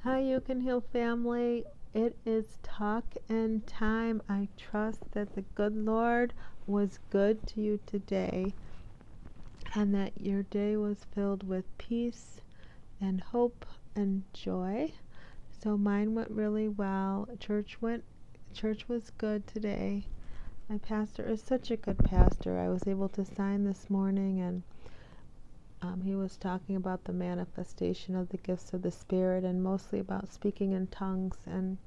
Hi, You Can Heal family. It is talk and time. I trust that the good Lord was good to you today and that your day was filled with peace and hope and joy. So mine went really well. Church was good today. My pastor is such a good pastor. I was able to sign this morning, and he was talking about the manifestation of the gifts of the Spirit and mostly about speaking in tongues. And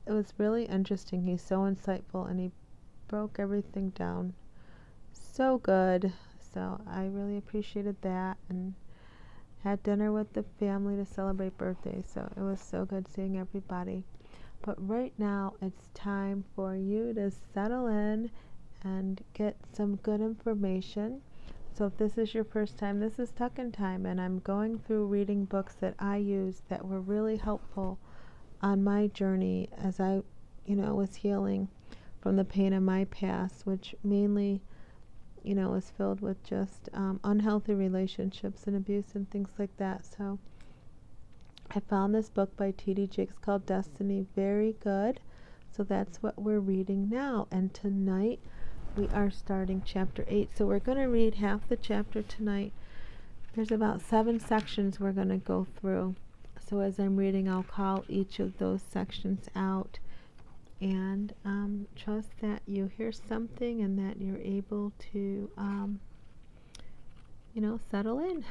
it was really interesting. He's so insightful and he broke everything down so good. So I really appreciated that and had dinner with the family to celebrate birthdays. So it was so good seeing everybody. But right now it's time for you to settle in and get some good information. So if this is your first time, this is Tuck and Time, and I'm going through reading books that I used that were really helpful on my journey as I, was healing from the pain of my past, which mainly, was filled with just unhealthy relationships and abuse and things like that. So I found this book by T.D. Jakes called Destiny very good. So that's what we're reading now. And tonight we are starting chapter 8. So we're going to read half the chapter tonight. There's about 7 sections we're going to go through. So as I'm reading, I'll call each of those sections out and trust that you hear something and that you're able to, settle in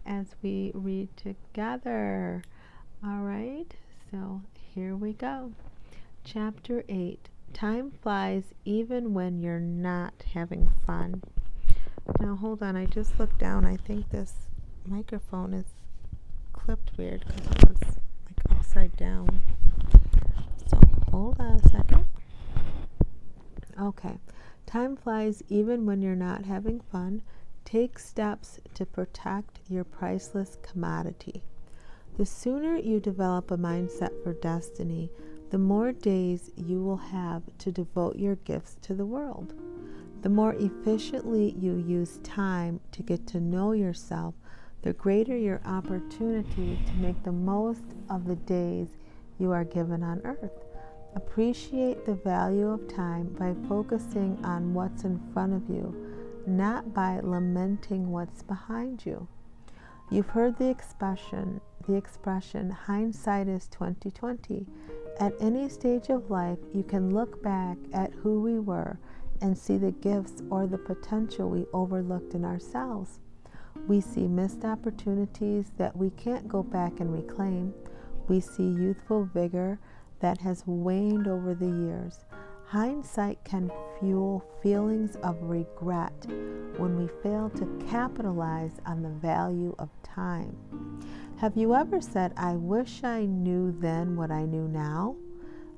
as we read together. All right, so here we go. Chapter 8. Time flies even when you're not having fun. Now hold on, I just looked down. I think this microphone is clipped weird because it was like upside down. So hold on a second. Okay. Time flies even when you're not having fun. Take steps to protect your priceless commodity. The sooner you develop a mindset for destiny, the more days you will have to devote your gifts to the world. The more efficiently you use time to get to know yourself, the greater your opportunity to make the most of the days you are given on earth. Appreciate the value of time by focusing on what's in front of you, not by lamenting what's behind you. You've heard the expression hindsight is 20/20. At any stage of life, you can look back at who we were and see the gifts or the potential we overlooked in ourselves. We see missed opportunities that we can't go back and reclaim. We see youthful vigor that has waned over the years. Hindsight can fuel feelings of regret when we fail to capitalize on the value of time. Have you ever said, "I wish I knew then what I knew now"?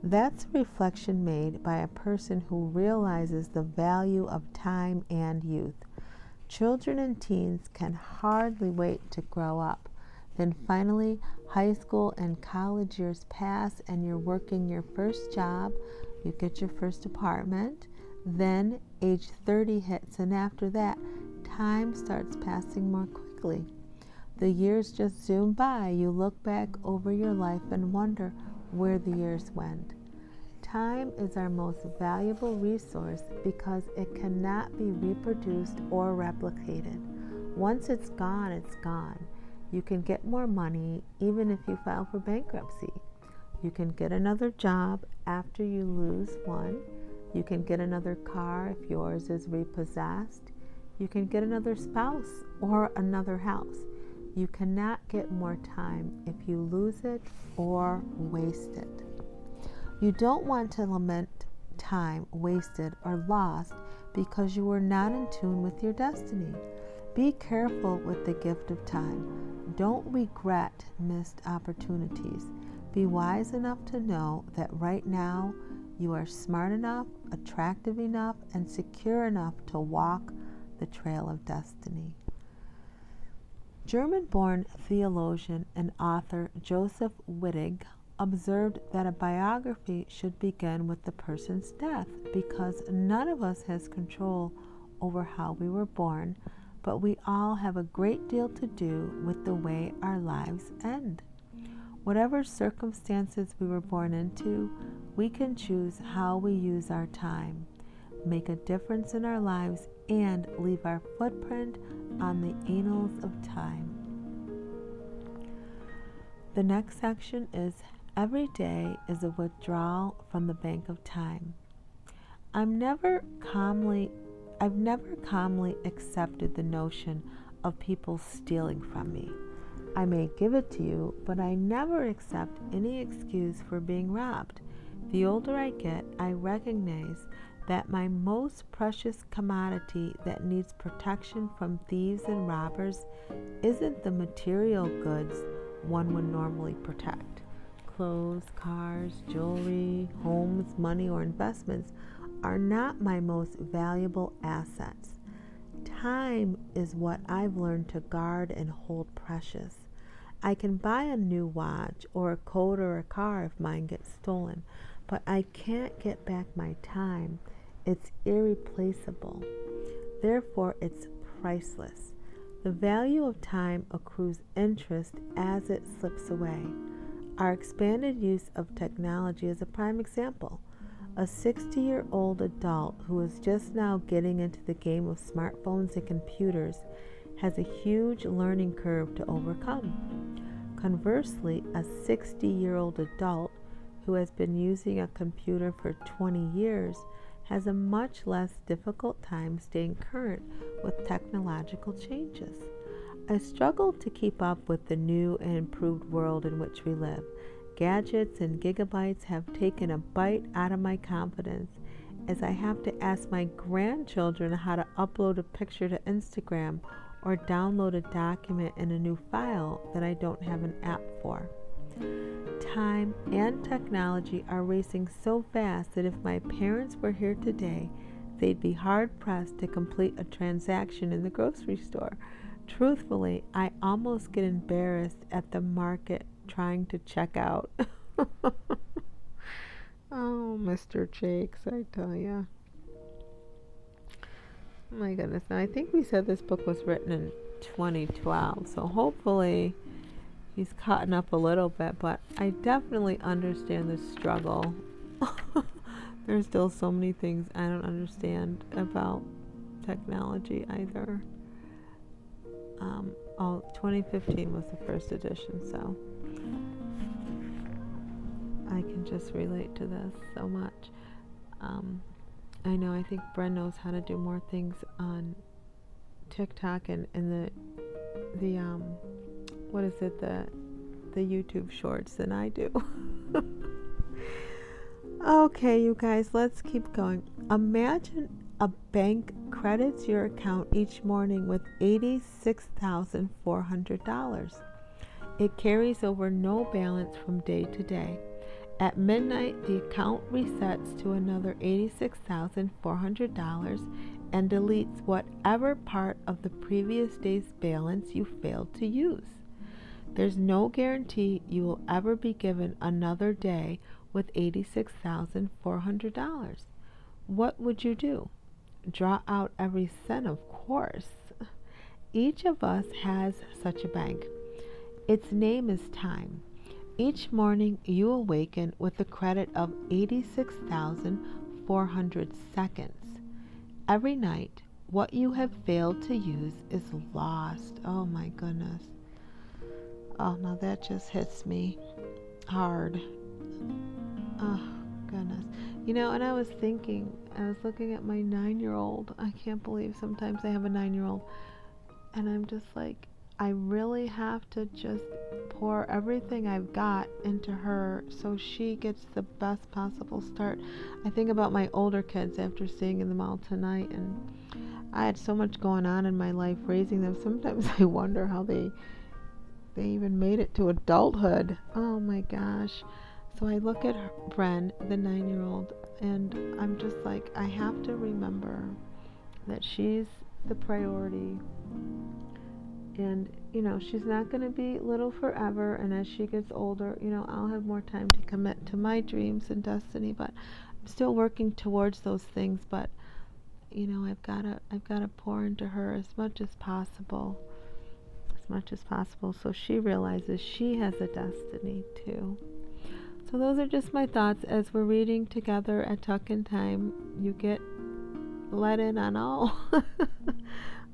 That's a reflection made by a person who realizes the value of time and youth. Children and teens can hardly wait to grow up. Then finally, high school and college years pass and you're working your first job, you get your first apartment, then age 30 hits, and after that, time starts passing more quickly. The years just zoom by. You look back over your life and wonder where the years went. Time is our most valuable resource because it cannot be reproduced or replicated. Once it's gone, it's gone. You can get more money even if you file for bankruptcy. You can get another job after you lose one. You can get another car if yours is repossessed. You can get another spouse or another house. You cannot get more time if you lose it or waste it. You don't want to lament time wasted or lost because you were not in tune with your destiny. Be careful with the gift of time. Don't regret missed opportunities. Be wise enough to know that right now you are smart enough, attractive enough, and secure enough to walk the trail of destiny. German-born theologian and author Joseph Wittig observed that a biography should begin with the person's death because none of us has control over how we were born, but we all have a great deal to do with the way our lives end. Whatever circumstances we were born into, we can choose how we use our time, make a difference in our lives, and leave our footprint on the annals of time. The next section is every day is a withdrawal from the bank of time. I've never calmly accepted the notion of people stealing from me. I may give it to you, but I never accept any excuse for being robbed. The older I get, I recognize that my most precious commodity that needs protection from thieves and robbers isn't the material goods one would normally protect. Clothes, cars, jewelry, homes, money, or investments are not my most valuable assets. Time is what I've learned to guard and hold precious. I can buy a new watch or a coat or a car if mine gets stolen, but I can't get back my time. It's irreplaceable. Therefore, it's priceless. The value of time accrues interest as it slips away. Our expanded use of technology is a prime example. A 60-year-old adult who is just now getting into the game of smartphones and computers has a huge learning curve to overcome. Conversely, a 60-year-old adult who has been using a computer for 20 years has a much less difficult time staying current with technological changes. I struggle to keep up with the new and improved world in which we live. Gadgets and gigabytes have taken a bite out of my confidence as I have to ask my grandchildren how to upload a picture to Instagram or download a document in a new file that I don't have an app for. Time and technology are racing so fast that if my parents were here today, they'd be hard-pressed to complete a transaction in the grocery store. Truthfully, I almost get embarrassed at the market trying to check out. Oh, Mr. Jakes, I tell ya. Oh my goodness. Now, I think we said this book was written in 2012, so hopefully he's caught up a little bit, but I definitely understand the struggle. There's still so many things I don't understand about technology either. 2015 was the first edition, so I can just relate to this so much. I know, I think Bren knows how to do more things on TikTok and the what is it, the YouTube shorts than I do. Okay, you guys, let's keep going. Imagine a bank credits your account each morning with $86,400. It carries over no balance from day to day. At midnight, the account resets to another $86,400 and deletes whatever part of the previous day's balance you failed to use. There's no guarantee you will ever be given another day with $86,400. What would you do? Draw out every cent, of course. Each of us has such a bank. Its name is time. Each morning you awaken with a credit of 86,400 seconds. Every night, what you have failed to use is lost. Oh my goodness. Oh, now that just hits me hard. Oh, goodness. You know, and I was looking at my 9-year-old. I can't believe sometimes I have a 9-year-old. And I'm just like, I really have to just pour everything I've got into her so she gets the best possible start. I think about my older kids after seeing them all tonight, and I had so much going on in my life raising them. Sometimes I wonder how they even made it to adulthood. Oh my gosh. So I look at Bren, the 9-year-old, and I'm just like, I have to remember that she's the priority. And, you know, she's not going to be little forever. And as she gets older, you know, I'll have more time to commit to my dreams and destiny. But I'm still working towards those things. But, you know, I've got to pour into her as much as possible. as much as possible so she realizes she has a destiny too. So those are just my thoughts as we're reading together at Tuck in Time. You get let in on all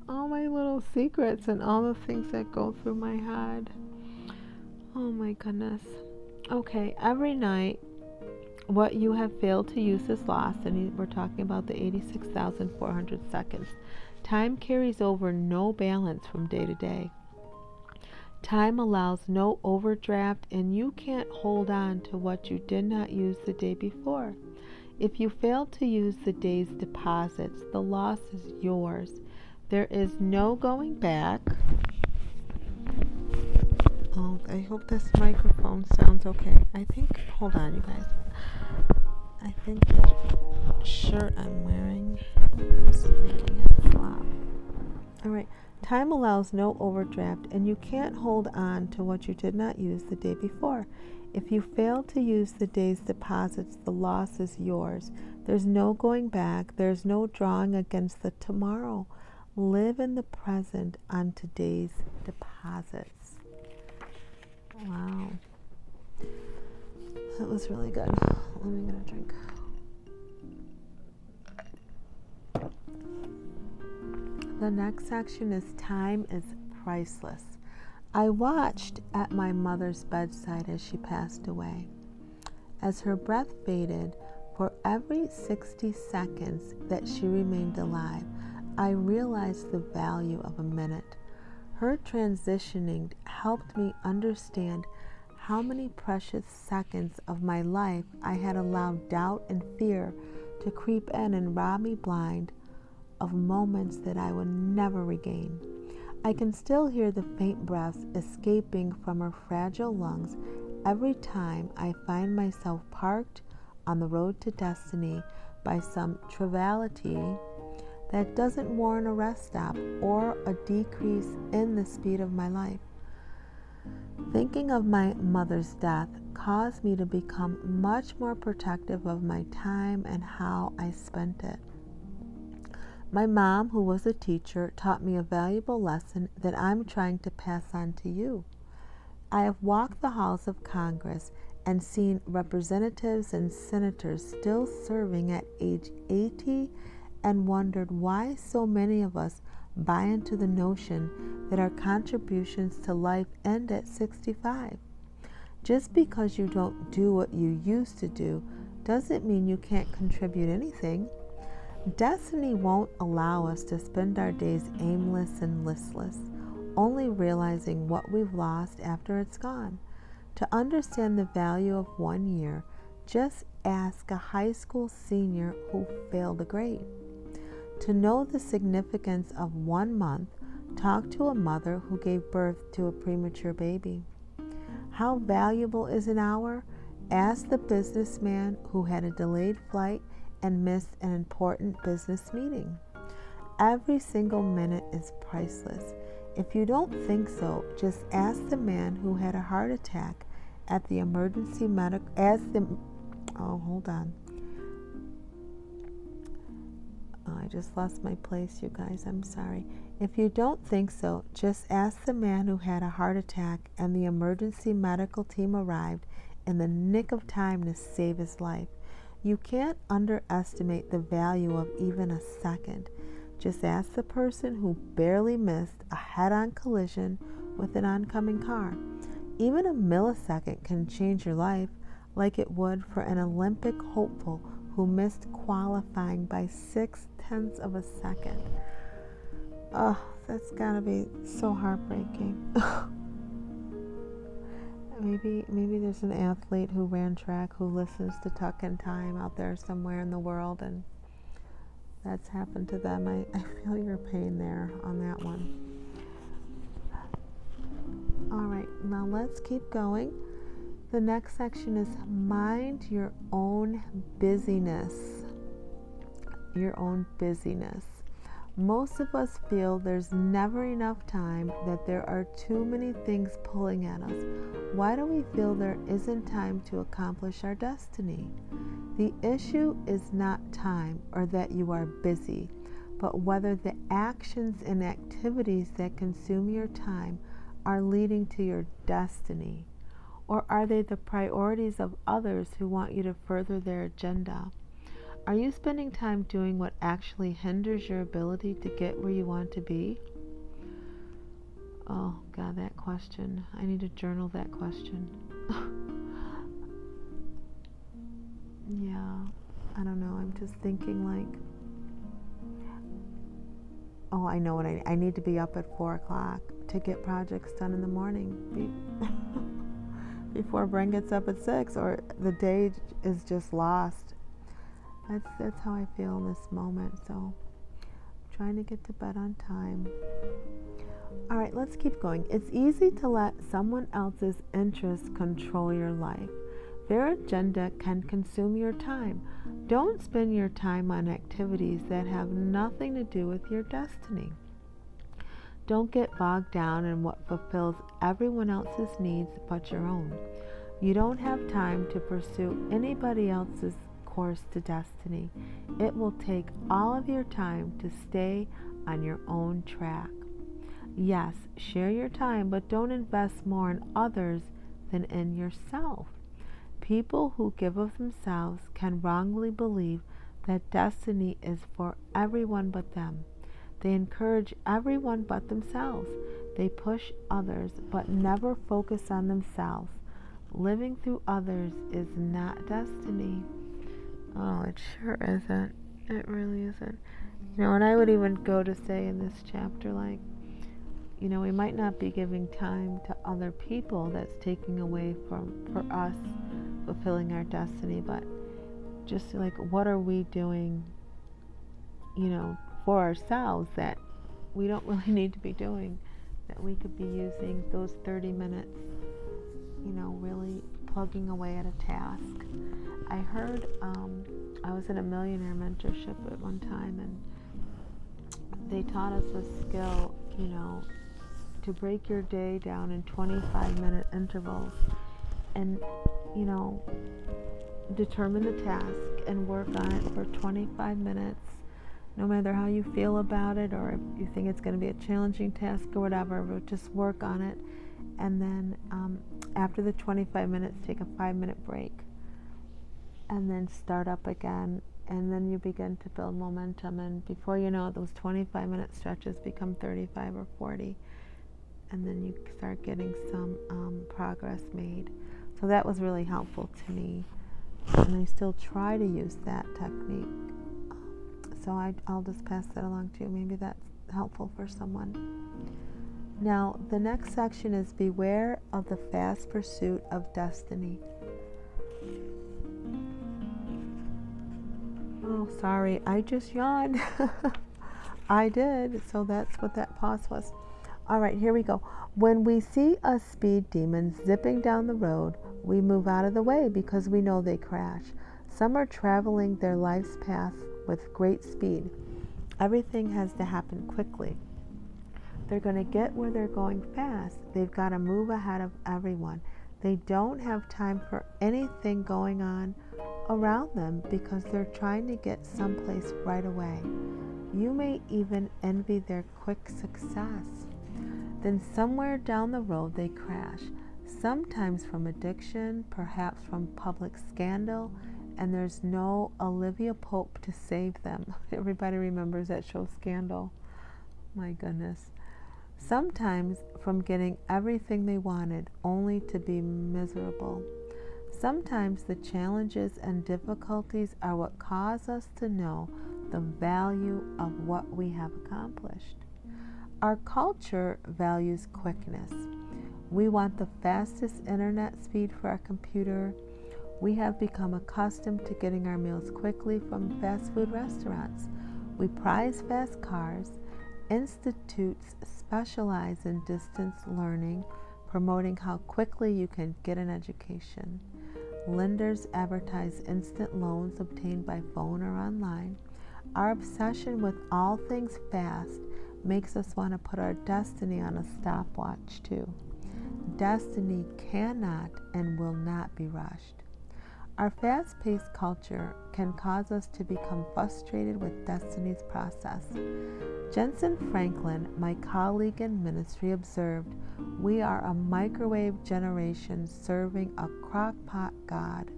all my little secrets and all the things that go through my head. Oh my goodness. Okay, every night what you have failed to use is lost, and we're talking about the 86,400 seconds. Time carries over no balance from day to day. Time allows no overdraft, and you can't hold on to what you did not use the day before. If you fail to use the day's deposits, the loss is yours. There is no going back. Oh, I hope this microphone sounds okay. Hold on, you guys. I think the shirt I'm wearing is making it flop. Alright, time allows no overdraft, and you can't hold on to what you did not use the day before. If you fail to use the day's deposits, the loss is yours. There's no going back. There's no drawing against the tomorrow. Live in the present on today's deposits. Wow. That was really good. Let me get a drink. The next section is Time is Priceless. I watched at my mother's bedside as she passed away. As her breath faded, for every 60 seconds that she remained alive, I realized the value of a minute. Her transitioning helped me understand how many precious seconds of my life I had allowed doubt and fear to creep in and rob me blind of moments that I would never regain. I can still hear the faint breaths escaping from her fragile lungs every time I find myself parked on the road to destiny by some triviality that doesn't warrant a rest stop or a decrease in the speed of my life. Thinking of my mother's death caused me to become much more protective of my time and how I spent it. My mom, who was a teacher, taught me a valuable lesson that I'm trying to pass on to you. I have walked the halls of Congress and seen representatives and senators still serving at age 80 and wondered why so many of us buy into the notion that our contributions to life end at 65. Just because you don't do what you used to do doesn't mean you can't contribute anything. Destiny won't allow us to spend our days aimless and listless, only realizing what we've lost after it's gone. To understand the value of 1 year, just ask a high school senior who failed a grade. To know the significance of 1 month, talk to a mother who gave birth to a premature baby. How valuable is an hour? Ask the businessman who had a delayed flight and missed an important business meeting. Every single minute is priceless. If you don't think so, just ask the man who had a heart attack at the emergency medical I just lost my place, you guys. I'm sorry. If you don't think so, just ask the man who had a heart attack and the emergency medical team arrived in the nick of time to save his life. You can't underestimate the value of even a second. Just ask the person who barely missed a head-on collision with an oncoming car. Even a millisecond can change your life, like it would for an Olympic hopeful who missed qualifying by 0.6 of a second. Oh, that's gotta be so heartbreaking. Maybe there's an athlete who ran track who listens to Tuck in Time out there somewhere in the world, and that's happened to them. I feel your pain there on that one. All right, now let's keep going. The next section is mind your own busyness. Your own busyness. Most of us feel there's never enough time, that there are too many things pulling at us. Why do we feel there isn't time to accomplish our destiny? The issue is not time or that you are busy, but whether the actions and activities that consume your time are leading to your destiny? Or are they the priorities of others who want you to further their agenda? Are you spending time doing what actually hinders your ability to get where you want to be? Oh, God, that question. I need to journal that question. Yeah, I don't know. I'm just thinking like, oh, I know what I need to be up at 4 o'clock to get projects done in the morning before Brent gets up at 6, or the day is just lost. That's how I feel in this moment. So I'm trying to get to bed on time. All right, let's keep going. It's easy to let someone else's interests control your life. Their agenda can consume your time. Don't spend your time on activities that have nothing to do with your destiny. Don't get bogged down in what fulfills everyone else's needs but your own. You don't have time to pursue anybody else's course to destiny. It will take all of your time to stay on your own track. Yes, share your time, but don't invest more in others than in yourself. People who give of themselves can wrongly believe that destiny is for everyone but them. They encourage everyone but themselves. They push others but never focus on themselves. Living through others is not destiny. Oh, it sure isn't. It really isn't. And I would even go to say in this chapter, like, we might not be giving time to other people. That's taking away for us fulfilling our destiny. But just like, what are we doing, for ourselves that we don't really need to be doing, that we could be using those 30 minutes, really plugging away at a task. I heard, I was in a millionaire mentorship at one time, and they taught us a skill, to break your day down in 25-minute intervals and, determine the task and work on it for 25 minutes, no matter how you feel about it, or if you think it's going to be a challenging task or whatever, but just work on it. And then after the 25 minutes, take a 5-minute break, and then start up again. And then you begin to build momentum, and before you know it, those 25-minute stretches become 35 or 40, and then you start getting some progress made. So that was really helpful to me, and I still try to use that technique. So I'll just pass that along to you. Maybe that's helpful for someone. Now, the next section is beware of the fast pursuit of destiny. Oh, sorry, I just yawned. I did, so that's what that pause was. All right, here we go. When we see a speed demon zipping down the road, we move out of the way because we know they crash. Some are traveling their life's path with great speed. Everything has to happen quickly. They're going to get where they're going fast. They've got to move ahead of everyone. They don't have time for anything going on around them because they're trying to get someplace right away. You may even envy their quick success. Then somewhere down the road they crash, sometimes from addiction, perhaps from public scandal, and there's no Olivia Pope to save them. Everybody remembers that show, Scandal. My goodness. Sometimes from getting everything they wanted, only to be miserable. Sometimes the challenges and difficulties are what cause us to know the value of what we have accomplished. Our culture values quickness. We want the fastest internet speed for our computer. We have become accustomed to getting our meals quickly from fast food restaurants. We prize fast cars. Institutes specialize in distance learning, promoting how quickly you can get an education. Lenders advertise instant loans obtained by phone or online. Our obsession with all things fast makes us want to put our destiny on a stopwatch too. Destiny cannot and will not be rushed. Our fast-paced culture can cause us to become frustrated with destiny's process. Jensen Franklin, my colleague in ministry, observed, "We are a microwave generation serving a crock-pot God."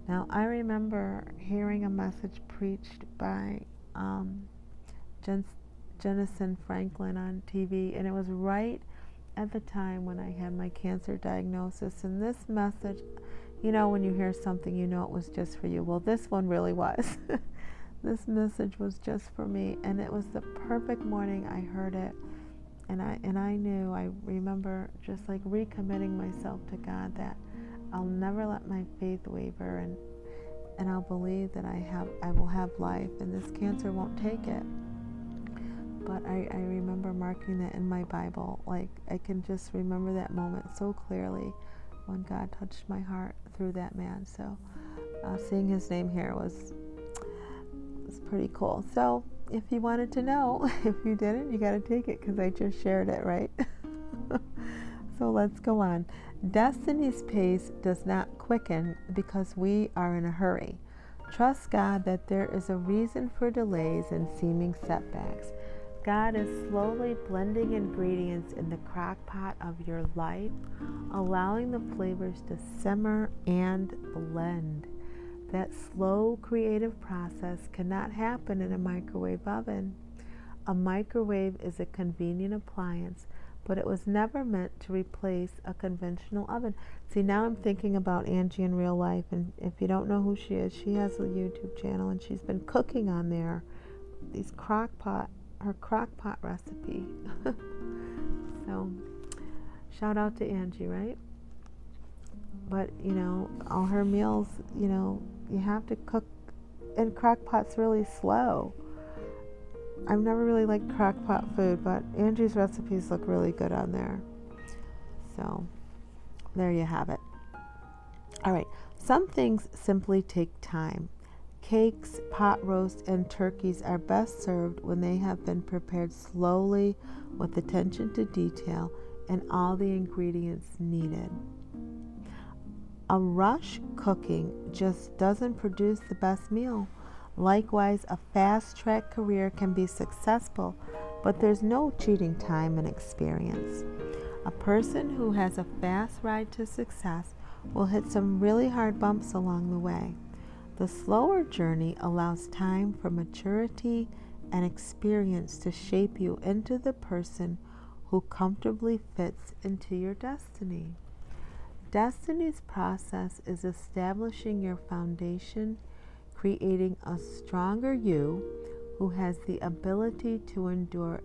Now, I remember hearing a message preached by Jensen Franklin on TV, and it was right at the time when I had my cancer diagnosis. And this message, when you hear something, it was just for you. Well, this one really was. This message was just for me, and it was the perfect morning I heard it, and I knew. I remember just like recommitting myself to God that I'll never let my faith waver, and I'll believe that I will have life, and this cancer won't take it. But I remember marking that in my Bible. Like, I can just remember that moment so clearly when God touched my heart through that man. So seeing his name here was pretty cool. So if you wanted to know, if you didn't, you got to take it because I just shared it, right? So let's go on. Destiny's pace does not quicken because we are in a hurry. Trust God that there is a reason for delays and seeming setbacks. God is slowly blending ingredients in the crock pot of your life, allowing the flavors to simmer and blend. That slow creative process cannot happen in a microwave oven. A microwave is a convenient appliance, but it was never meant to replace a conventional oven. See, now I'm thinking about Angie in real life, and if you don't know who she is, she has a YouTube channel, and she's been cooking on there her crock pot recipe. So, shout out to Angie, right? But, all her meals, you have to cook in crock pots really slow. I've never really liked crock pot food, but Angie's recipes look really good on there. So, there you have it. All right, some things simply take time. Cakes, pot roasts, and turkeys are best served when they have been prepared slowly with attention to detail and all the ingredients needed. A rush cooking just doesn't produce the best meal. Likewise, a fast-track career can be successful, but there's no cheating time and experience. A person who has a fast ride to success will hit some really hard bumps along the way. The slower journey allows time for maturity and experience to shape you into the person who comfortably fits into your destiny. Destiny's process is establishing your foundation, creating a stronger you who has the ability to endure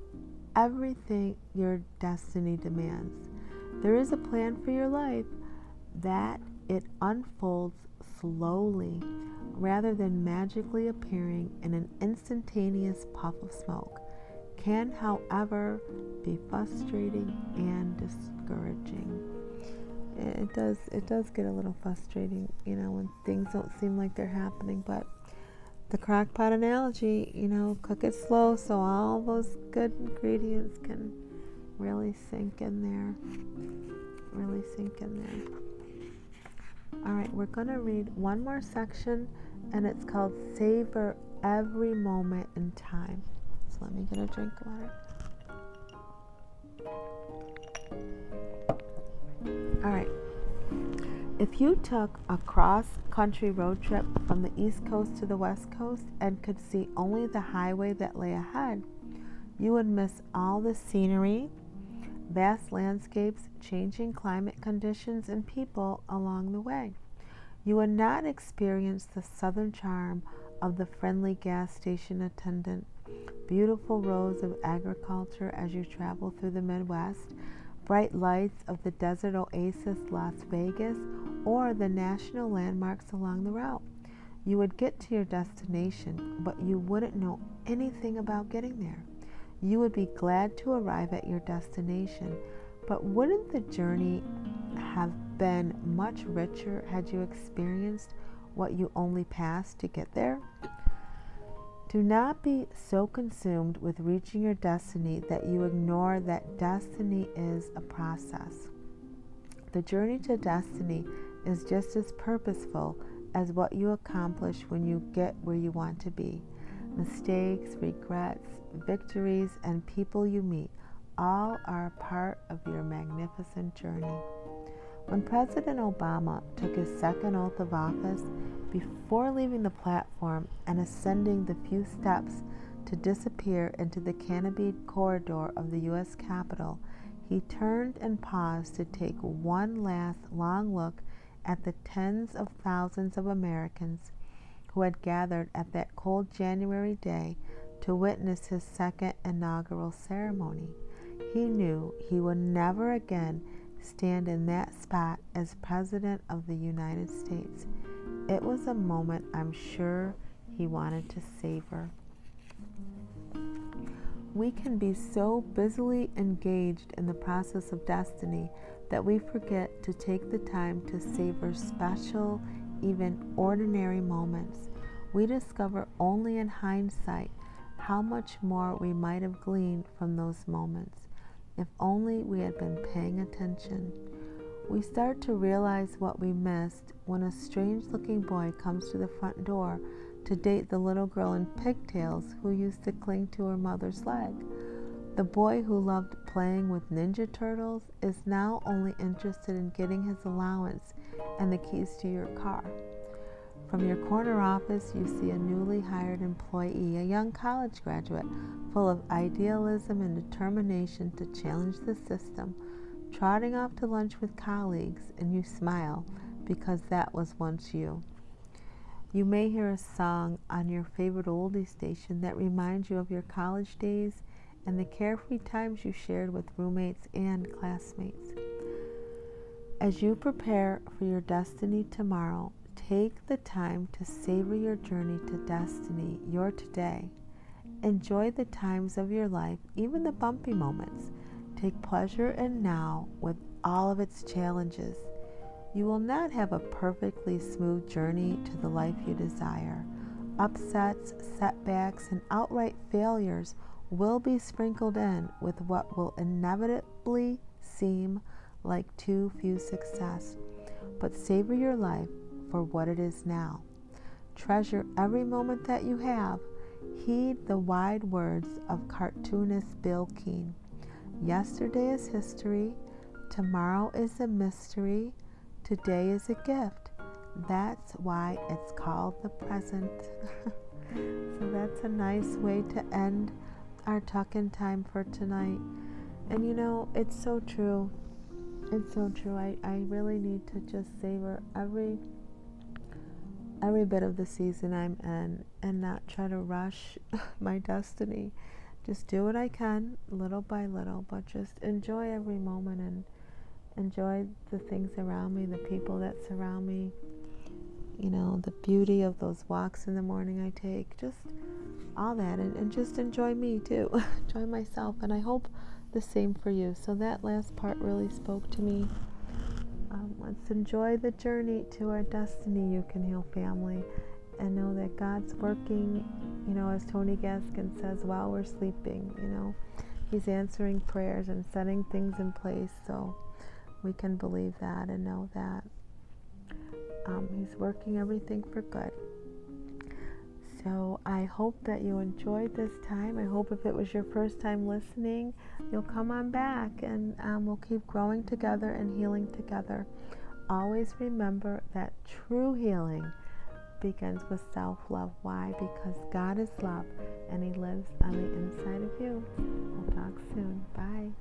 everything your destiny demands. There is a plan for your life that it unfolds slowly rather than magically appearing in an instantaneous puff of smoke, can, however, be frustrating and discouraging. It does get a little frustrating, when things don't seem like they're happening, but the crock pot analogy, cook it slow so all those good ingredients can really sink in there. All right, we're going to read one more section, and it's called Savor Every Moment in Time. So let me get a drink of water. All right. If you took a cross-country road trip from the East Coast to the West Coast and could see only the highway that lay ahead, you would miss all the scenery, vast landscapes, changing climate conditions, and people along the way. You would not experience the southern charm of the friendly gas station attendant, beautiful rows of agriculture as you travel through the Midwest, bright lights of the desert oasis Las Vegas, or the national landmarks along the route. You would get to your destination, but you wouldn't know anything about getting there. You would be glad to arrive at your destination, but wouldn't the journey have been much richer had you experienced what you only passed to get there? Do not be so consumed with reaching your destiny that you ignore that destiny is a process. The journey to destiny is just as purposeful as what you accomplish when you get where you want to be. Mistakes, regrets, victories, and people you meet all are a part of your magnificent journey. When President Obama took his second oath of office, before leaving the platform and ascending the few steps to disappear into the canopied corridor of the U.S. Capitol, he turned and paused to take one last long look at the tens of thousands of Americans who had gathered at that cold January day to witness his second inaugural ceremony. He knew he would never again stand in that spot as President of the United States. It was a moment I'm sure he wanted to savor. We can be so busily engaged in the process of destiny that we forget to take the time to savor special, even ordinary moments. We discover only in hindsight how much more we might have gleaned from those moments if only we had been paying attention. We start to realize what we missed when a strange-looking boy comes to the front door to date the little girl in pigtails who used to cling to her mother's leg. The boy who loved playing with Ninja Turtles is now only interested in getting his allowance and the keys to your car. From your corner office, you see a newly hired employee, a young college graduate, full of idealism and determination to challenge the system, trotting off to lunch with colleagues, and you smile because that was once you. You may hear a song on your favorite oldie station that reminds you of your college days and the carefree times you shared with roommates and classmates. As you prepare for your destiny tomorrow, take the time to savor your journey to destiny, your today. Enjoy the times of your life, even the bumpy moments. Take pleasure in now with all of its challenges. You will not have a perfectly smooth journey to the life you desire. Upsets, setbacks, and outright failures will be sprinkled in with what will inevitably seem like too few success. But savor your life for what it is now. Treasure every moment that you have. Heed the wide words of cartoonist Bill Keane. Yesterday is history. Tomorrow is a mystery. Today is a gift. That's why it's called the present. So that's a nice way to end our tuck-in time for tonight. And you know, it's so true. It's so true. I really need to just savor every bit of the season I'm in and not try to rush my destiny. Just do what I can, little by little, but just enjoy every moment and enjoy the things around me, the people that surround me, you know, the beauty of those walks in the morning I take, just all that, and just enjoy me too, enjoy myself, and I hope the same for you. So that last part really spoke to me. Let's enjoy the journey to our destiny, You Can Heal family, and know that God's working, you know, as Tony Gaskin says, while we're sleeping, you know, He's answering prayers and setting things in place, so we can believe that and know that He's working everything for good. So I hope that you enjoyed this time. I hope if it was your first time listening, you'll come on back and we'll keep growing together and healing together. Always remember that true healing begins with self-love. Why? Because God is love and He lives on the inside of you. We'll talk soon. Bye.